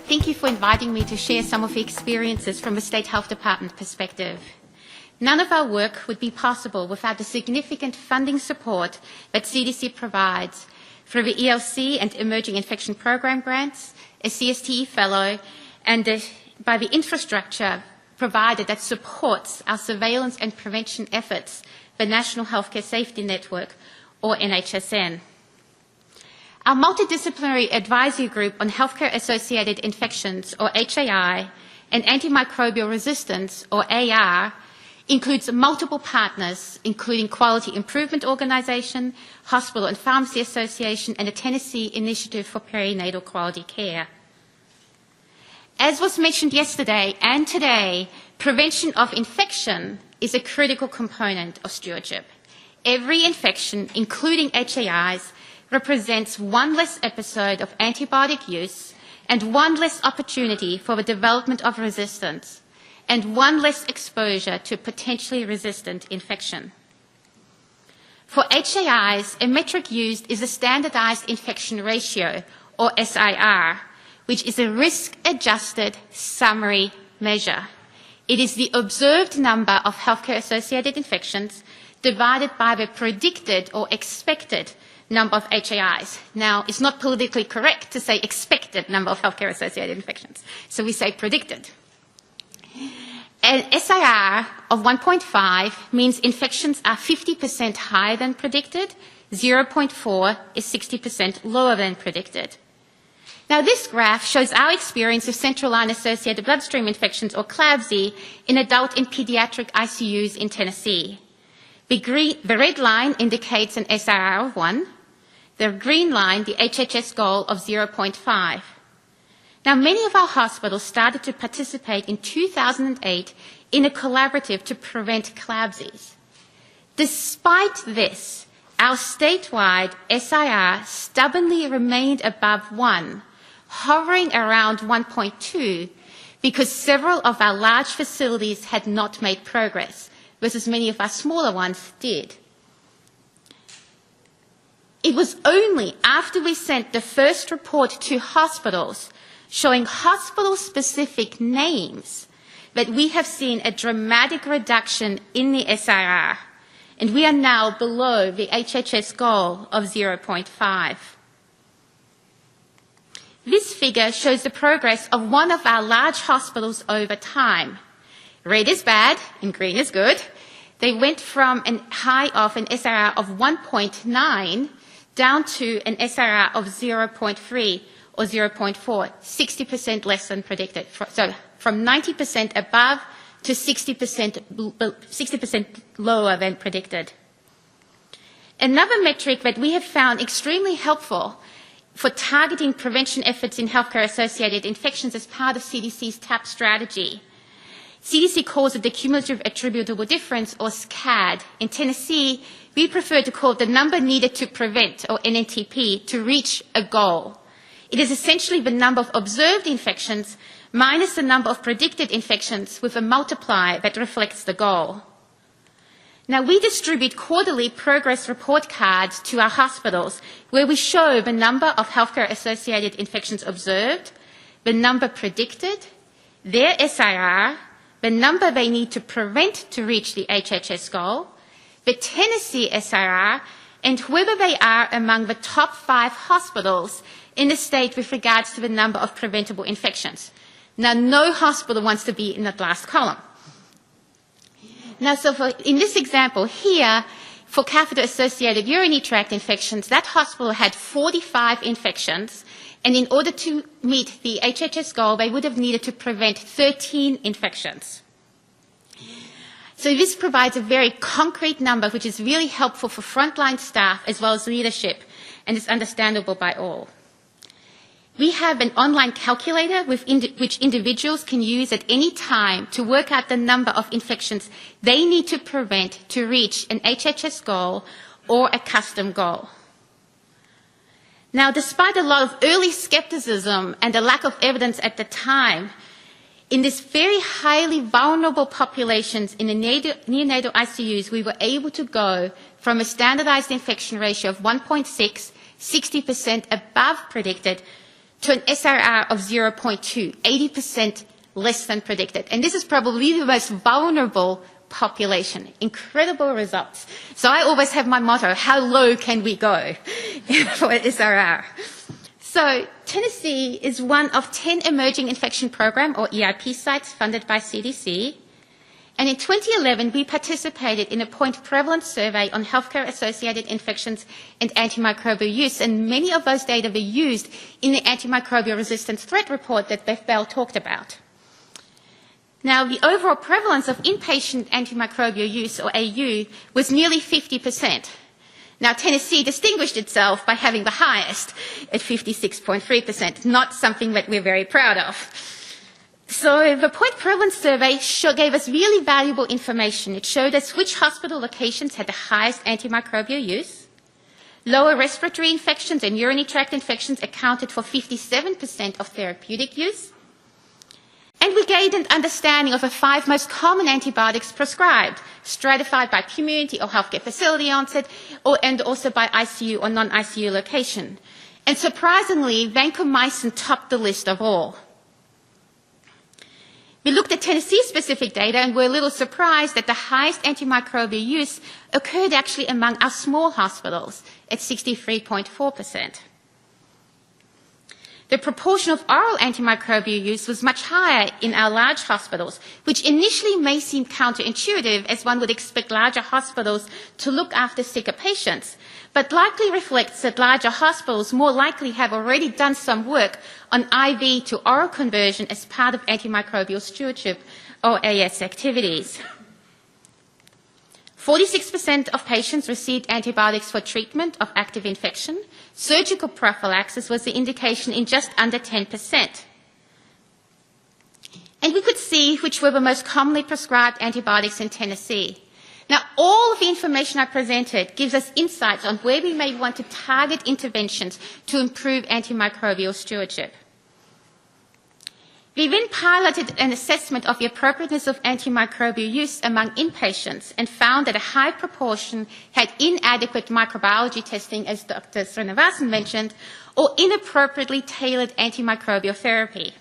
thank you for inviting me to share some of the experiences from a State Health Department perspective. None of our work would be possible without the significant funding support that CDC provides through the ELC and Emerging Infection Program grants, a CSTE fellow, and by the infrastructure provided that supports our surveillance and prevention efforts, the National Healthcare Safety Network, or NHSN. Our multidisciplinary advisory group on healthcare-associated infections, or HAI, and antimicrobial resistance, or AR, includes multiple partners, including Quality Improvement Organization, Hospital and Pharmacy Association, and the Tennessee Initiative for Perinatal Quality Care. As was mentioned yesterday and today, prevention of infection is a critical component of stewardship. Every infection, including HAIs, represents one less episode of antibiotic use and one less opportunity for the development of resistance, and one less exposure to potentially resistant infection. For HAIs, a metric used is the Standardized Infection Ratio, or SIR, which is a risk-adjusted summary measure. It is the observed number of healthcare-associated infections divided by the predicted or expected number of HAIs. Now, it's not politically correct to say expected number of healthcare-associated infections, so we say predicted. An SIR of 1.5 means infections are 50% higher than predicted. 0.4 is 60% lower than predicted. Now, this graph shows our experience of central line-associated bloodstream infections, or CLABSI, in adult and pediatric ICUs in Tennessee. The red line indicates an SIR of 1. The green line, the HHS goal of 0.5. Now, many of our hospitals started to participate in 2008 in a collaborative to prevent CLABSIs. Despite this, our statewide SIR stubbornly remained above 1, hovering around 1.2, because several of our large facilities had not made progress, versus many of our smaller ones did. It was only after we sent the first report to hospitals showing hospital-specific names that we have seen a dramatic reduction in the SIR, and we are now below the HHS goal of 0.5. This figure shows the progress of one of our large hospitals over time. Red is bad and green is good. They went from a high of an SIR of 1.9 down to an SIR of 0.3 or 0.4, 60% less than predicted. So from 90% above to 60% lower than predicted. Another metric that we have found extremely helpful for targeting prevention efforts in healthcare-associated infections as part of CDC's TAP strategy. CDC calls it the cumulative attributable difference, or SCAD. In Tennessee, we prefer to call it the number needed to prevent, or NNTP, to reach a goal. It is essentially the number of observed infections minus the number of predicted infections with a multiplier that reflects the goal. Now, we distribute quarterly progress report cards to our hospitals where we show the number of healthcare-associated infections observed, the number predicted, their SIR, the number they need to prevent to reach the HHS goal, the Tennessee SIR, and whether they are among the top 5 hospitals in the state with regards to the number of preventable infections. Now, no hospital wants to be in that last column. Now, in this example here, for catheter-associated urinary tract infections, that hospital had 45 infections, and in order to meet the HHS goal, they would have needed to prevent 13 infections. So this provides a very concrete number, which is really helpful for frontline staff as well as leadership, and is understandable by all. We have an online calculator which individuals can use at any time to work out the number of infections they need to prevent to reach an HHS goal or a custom goal. Now, despite a lot of early skepticism and a lack of evidence at the time, in this very highly vulnerable populations in the neonatal ICUs, we were able to go from a standardized infection ratio of 1.6, 60% above predicted, to an SRR of 0.2, 80% less than predicted. And this is probably the most vulnerable population. Incredible results. So I always have my motto, how low can we go for SRR? So Tennessee is one of 10 emerging infection program or EIP sites funded by CDC. And in 2011, we participated in a point prevalence survey on healthcare-associated infections and antimicrobial use, and many of those data were used in the antimicrobial resistance threat report that Beth Bell talked about. Now, the overall prevalence of inpatient antimicrobial use, or AU, was nearly 50%. Now, Tennessee distinguished itself by having the highest at 56.3%, not something that we're very proud of. So the point prevalence survey gave us really valuable information. It showed us which hospital locations had the highest antimicrobial use. Lower respiratory infections and urinary tract infections accounted for 57% of therapeutic use. And we gained an understanding of the 5 most common antibiotics prescribed, stratified by community or healthcare facility onset, and also by ICU or non-ICU location. And surprisingly, vancomycin topped the list of all. We looked at Tennessee-specific data and were a little surprised that the highest antimicrobial use occurred actually among our small hospitals at 63.4%. The proportion of oral antimicrobial use was much higher in our large hospitals, which initially may seem counterintuitive, as one would expect larger hospitals to look after sicker patients, but likely reflects that larger hospitals more likely have already done some work on IV to oral conversion as part of antimicrobial stewardship or AS activities. 46% of patients received antibiotics for treatment of active infection. Surgical prophylaxis was the indication in just under 10%. And we could see which were the most commonly prescribed antibiotics in Tennessee. Now, all of the information I presented gives us insights on where we may want to target interventions to improve antimicrobial stewardship. We then piloted an assessment of the appropriateness of antimicrobial use among inpatients and found that a high proportion had inadequate microbiology testing, as Dr. Srinivasan mentioned, or inappropriately tailored antimicrobial therapy.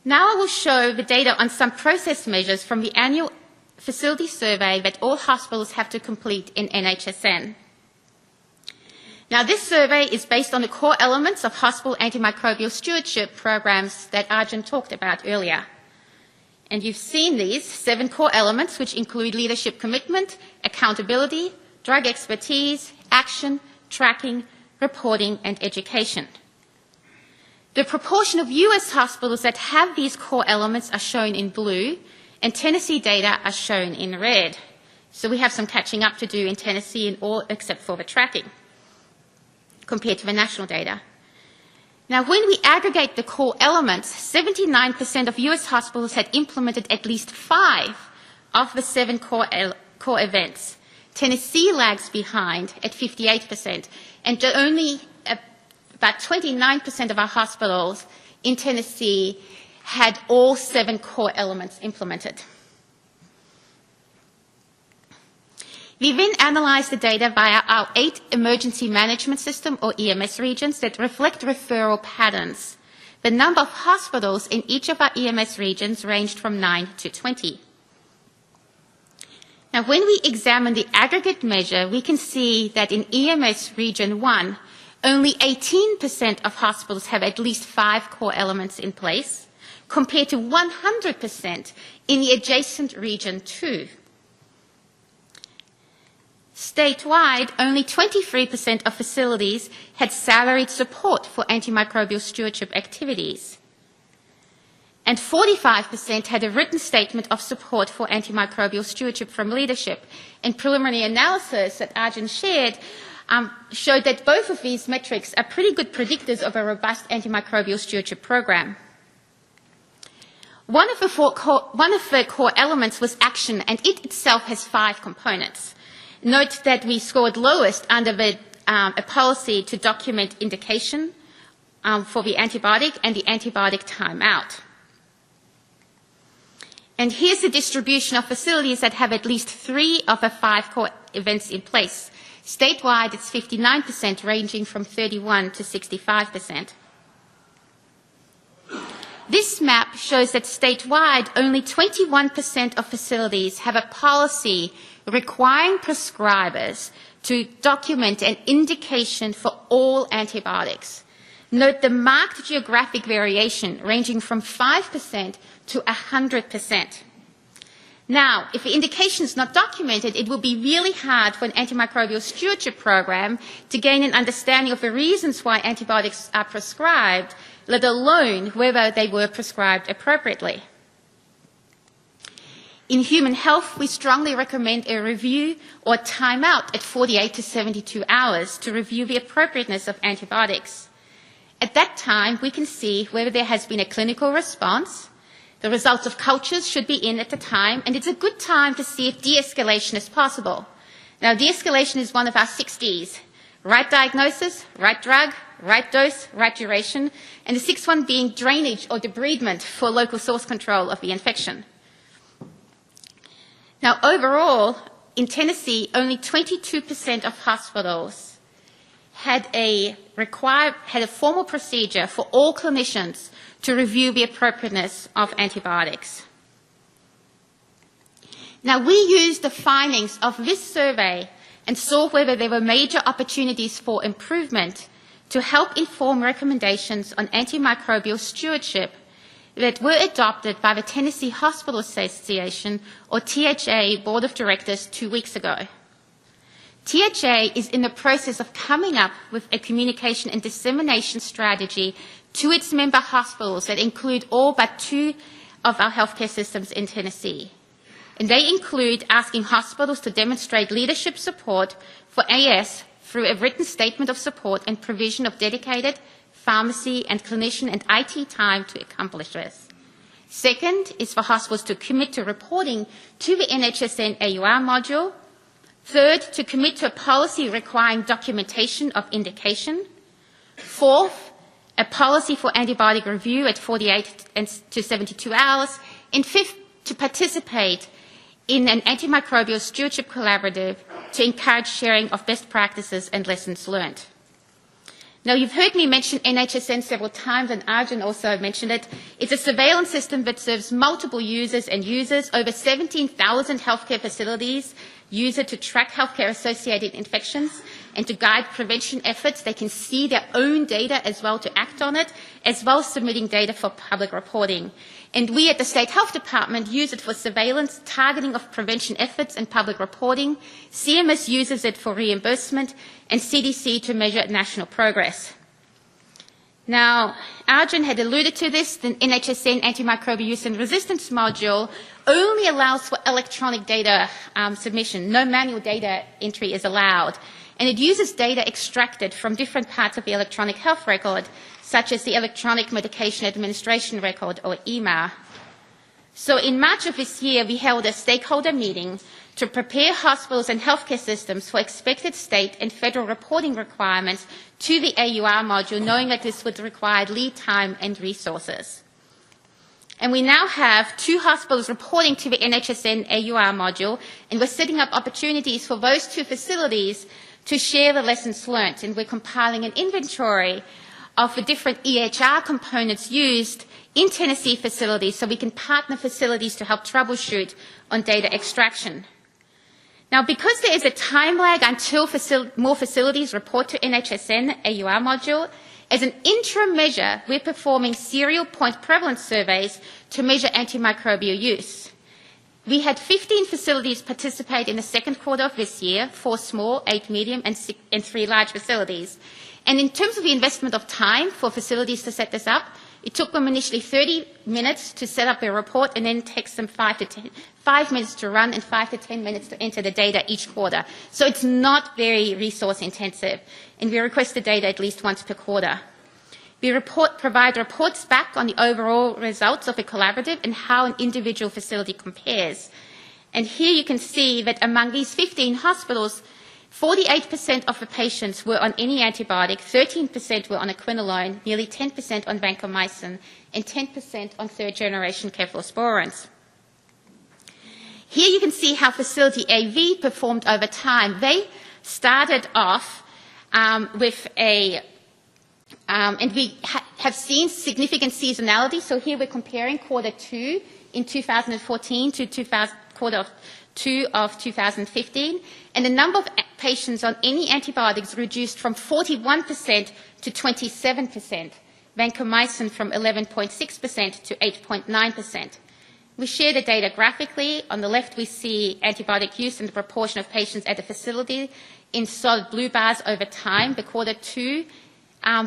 Now I will show the data on some process measures from the annual facility survey that all hospitals have to complete in NHSN. Now, this survey is based on the core elements of hospital antimicrobial stewardship programs that Arjun talked about earlier. And you've seen these 7 core elements, which include leadership commitment, accountability, drug expertise, action, tracking, reporting, and education. The proportion of US hospitals that have these core elements are shown in blue, and Tennessee data are shown in red. So we have some catching up to do in Tennessee in all except for the tracking, compared to the national data. Now, when we aggregate the core elements, 79% of US hospitals had implemented at least 5 of the 7 core events. Tennessee lags behind at 58%, and only about 29% of our hospitals in Tennessee had all 7 core elements implemented. We then analysed the data via our 8 emergency management system, or EMS regions, that reflect referral patterns. The number of hospitals in each of our EMS regions ranged from 9 to 20. Now, when we examine the aggregate measure, we can see that in EMS region 1, only 18% of hospitals have at least 5 core elements in place, compared to 100% in the adjacent region 2. Statewide, only 23% of facilities had salaried support for antimicrobial stewardship activities, and 45% had a written statement of support for antimicrobial stewardship from leadership. And preliminary analysis that Arjun shared showed that both of these metrics are pretty good predictors of a robust antimicrobial stewardship program. One of the core elements was action, and it itself has 5 components. Note that we scored lowest under a policy to document indication for the antibiotic and the antibiotic timeout. And here's the distribution of facilities that have at least 3 of the 5 core events in place. Statewide, it's 59%, ranging from 31 to 65%. This map shows that statewide, only 21% of facilities have a policy requiring prescribers to document an indication for all antibiotics. Note the marked geographic variation ranging from 5% to 100%. Now, if the indication is not documented, it will be really hard for an antimicrobial stewardship program to gain an understanding of the reasons why antibiotics are prescribed, let alone whether they were prescribed appropriately. In human health, we strongly recommend a review or timeout at 48 to 72 hours to review the appropriateness of antibiotics. At that time, we can see whether there has been a clinical response. The results of cultures should be in at the time, and it's a good time to see if de-escalation is possible. Now, de-escalation is one of our 6 Ds. Right diagnosis, right drug, right dose, right duration, and the 6th one being drainage or debridement for local source control of the infection. Now, overall, in Tennessee, only 22% of hospitals had a formal procedure for all clinicians to review the appropriateness of antibiotics. Now, we used the findings of this survey and saw whether there were major opportunities for improvement to help inform recommendations on antimicrobial stewardship that were adopted by the Tennessee Hospital Association, or THA, Board of Directors 2 weeks ago. THA is in the process of coming up with a communication and dissemination strategy to its member hospitals that include all but 2 of our healthcare systems in Tennessee. And they include asking hospitals to demonstrate leadership support for AS through a written statement of support and provision of dedicated pharmacy and clinician and IT time to accomplish this. Second is for hospitals to commit to reporting to the NHSN AUR module. Third, to commit to a policy requiring documentation of indication. Fourth, a policy for antibiotic review at 48 to 72 hours. And fifth, to participate in an antimicrobial stewardship collaborative to encourage sharing of best practices and lessons learned. Now, you've heard me mention NHSN several times, and Arjun also mentioned it. It's a surveillance system that serves multiple users and users, over 17,000 healthcare facilities use it to track healthcare-associated infections and to guide prevention efforts. They can see their own data as well to act on it, as well as submitting data for public reporting. And we at the State Health Department use it for surveillance, targeting of prevention efforts and public reporting. CMS uses it for reimbursement, and CDC to measure national progress. Now, Arjun had alluded to this. The NHSN antimicrobial use and resistance module only allows for electronic data submission. No manual data entry is allowed. And it uses data extracted from different parts of the electronic health record, such as the Electronic Medication Administration Record, or EMA. So in March of this year, we held a stakeholder meeting to prepare hospitals and healthcare systems for expected state and federal reporting requirements to the AUR module, knowing that this would require lead time and resources. And we now have 2 hospitals reporting to the NHSN AUR module, and we're setting up opportunities for those 2 facilities to share the lessons learned. And we're compiling an inventory of the different EHR components used in Tennessee facilities so we can partner facilities to help troubleshoot on data extraction. Now, because there is a time lag until more facilities report to NHSN AUR module, as an interim measure, we're performing serial point prevalence surveys to measure antimicrobial use. We had 15 facilities participate in the second quarter of this year, 4 small, 8 medium, and 3 large facilities. And in terms of the investment of time for facilities to set this up, it took them initially 30 minutes to set up a report, and then takes them 5 minutes to run and 5 to 10 minutes to enter the data each quarter. So it's not very resource intensive, and we request the data at least once per quarter. We provide reports back on the overall results of a collaborative and how an individual facility compares. And here you can see that among these 15 hospitals, 48% of the patients were on any antibiotic, 13% were on a quinolone, nearly 10% on vancomycin, and 10% on third-generation cephalosporins. Here you can see how facility AV performed over time. They started off with a, and we have seen significant seasonality. So here we're comparing quarter 2 in 2014 to quarter 2 of 2015, and the number of patients on any antibiotics reduced from 41% to 27%, vancomycin from 11.6% to 8.9%. We share the data graphically. On the left, we see antibiotic use and the proportion of patients at the facility in solid blue bars over time, the quarter 2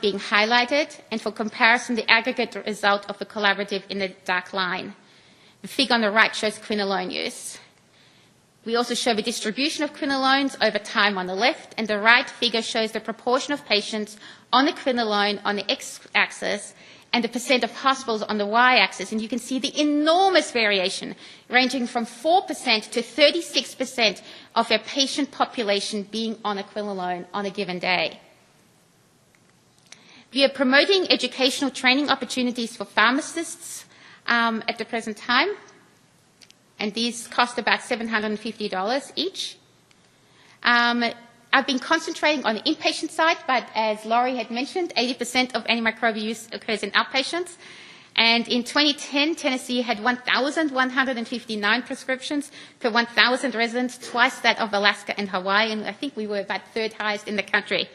being highlighted, and for comparison, the aggregate result of the collaborative in the dark line. The figure on the right shows quinolone use. We also show the distribution of quinolones over time on the left, and the right figure shows the proportion of patients on the quinolone on the x-axis and the percent of hospitals on the y-axis. And you can see the enormous variation, ranging from 4% to 36% of their patient population being on a quinolone on a given day. We are promoting educational training opportunities for pharmacists at the present time, and these cost about $750 each. I've been concentrating on the inpatient side, but as Laurie had mentioned, 80% of antimicrobial use occurs in outpatients. And in 2010, Tennessee had 1,159 prescriptions per 1,000 residents, twice that of Alaska and Hawaii, and I think we were about third highest in the country.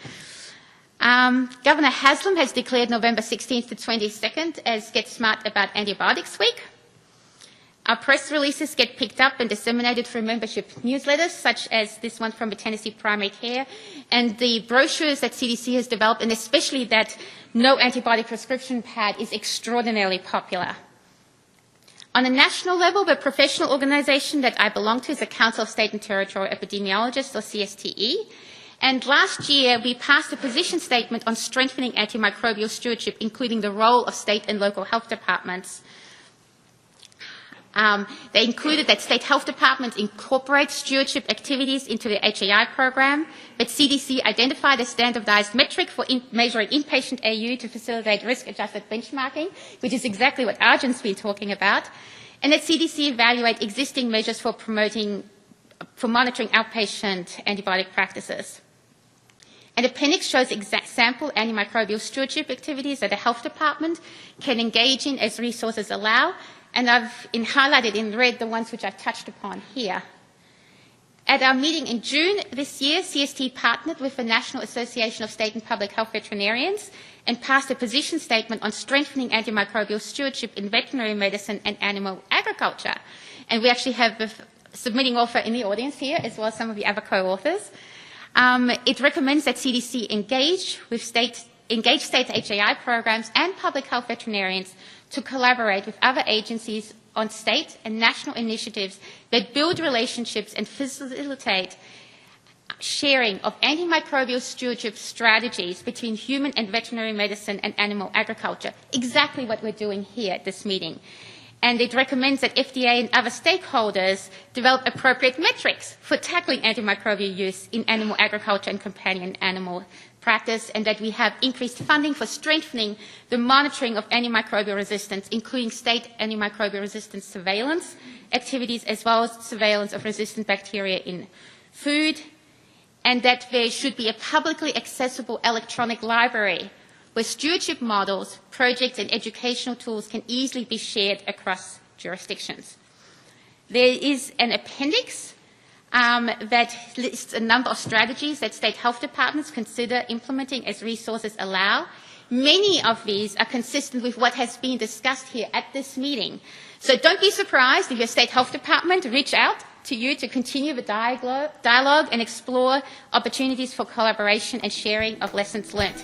Governor Haslam has declared November 16th to 22nd as Get Smart About Antibiotics Week. Our press releases get picked up and disseminated through membership newsletters, such as this one from the Tennessee Primary Care, and the brochures that CDC has developed, and especially that no antibiotic prescription pad is extraordinarily popular. On a national level, the professional organization that I belong to is the Council of State and Territory Epidemiologists, or CSTE. And last year, we passed a position statement on strengthening antimicrobial stewardship, including the role of state and local health departments. They included that state health departments incorporate stewardship activities into the HAI program, that CDC identified a standardized metric for measuring inpatient AU to facilitate risk-adjusted benchmarking, which is exactly what Arjun's been talking about, and that CDC evaluate existing measures for monitoring outpatient antibiotic practices. An appendix shows exact sample antimicrobial stewardship activities that the health department can engage in as resources allow, and I've highlighted in red the ones which I've touched upon here. At our meeting in June this year, CST partnered with the National Association of State and Public Health Veterinarians and passed a position statement on strengthening antimicrobial stewardship in veterinary medicine and animal agriculture. And we actually have the submitting author in the audience here, as well as some of the other co-authors. It recommends that CDC engage state HAI programs and public health veterinarians to collaborate with other agencies on state and national initiatives that build relationships and facilitate sharing of antimicrobial stewardship strategies between human and veterinary medicine and animal agriculture, exactly what we're doing here at this meeting. And it recommends that FDA and other stakeholders develop appropriate metrics for tackling antimicrobial use in animal agriculture and companion animal practice, and that we have increased funding for strengthening the monitoring of antimicrobial resistance, including state antimicrobial resistance surveillance activities, as well as surveillance of resistant bacteria in food, and that there should be a publicly accessible electronic library where stewardship models, projects, and educational tools can easily be shared across jurisdictions. There is an appendix that lists a number of strategies that state health departments consider implementing as resources allow. Many of these are consistent with what has been discussed here at this meeting. So don't be surprised if your state health department reach out to you to continue the dialogue and explore opportunities for collaboration and sharing of lessons learned.